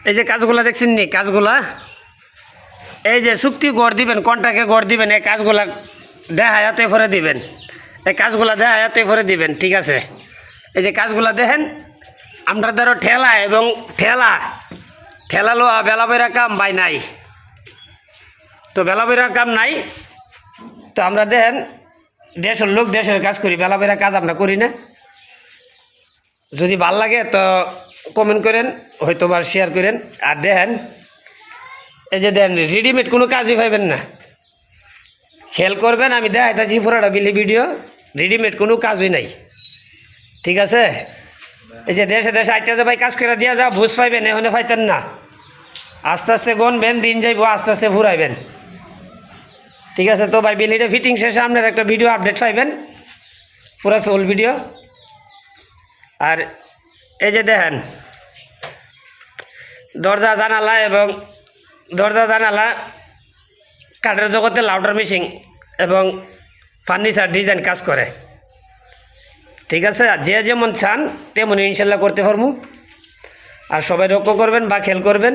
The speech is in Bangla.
এই যে কাজগুলা দেখছেন নি কাজগুলা, এই যে চুক্তি গড় দিবেন, কন্ট্রাক্টে গড় দিবেন, এই কাজগুলা দেখায়াতে ফরে দিবেন, এই কাজগুলা দেখায়াতে ফরে দিবেন, ঠিক আছে? এই যে কাজগুলা দেখেন, আমরা ধরো ঠেলা এবং ঠেলা লোয়া বেলা বইরা কাম বাই নাই, তো বেলা বইরা কাম নাই, তো আমরা দেখেন দেশের লোক দেশের কাজ করি, বেলা বইরা কাজ আমরা করি না। যদি ভাল লাগে তো কমেন্ট করেন, হয়তো বা শেয়ার করেন। আর দেখেন এই যে দেন রেডিমেড কোনো কাজই পাইবেন না, খেয়াল করবেন, আমি দেখাইতেছি পুরোটা বিলি ভিডিও, রেডিমেড কোনো কাজই নাই, ঠিক আছে? এই যে দেশে দেশে আইটা যে ভাই কাজ করে দিয়া যা বুঝ পাইবেন, এখানে পাইতেন না, আস্তে আস্তে গনবেন, দিন যাইব, আস্তে আস্তে ফুরাইবেন, ঠিক আছে? তো ভাই বিলিটা ফিটিং শেষে আপনার একটা ভিডিও আপডেট পাইবেন, পুরো ফুল ভিডিও। আর এই যে দেখেন দরজা জানালা এবং দরজা জানালা কাঠের জগতে লাউডার মেশিন এবং ফার্নিচার ডিজাইন কাজ করে, ঠিক আছে? যে যেমন চান তেমনই ইনশাল্লাহ করতে পারবো। আর সবাই লক্ষ্য করবেন বা খেয়াল করবেন।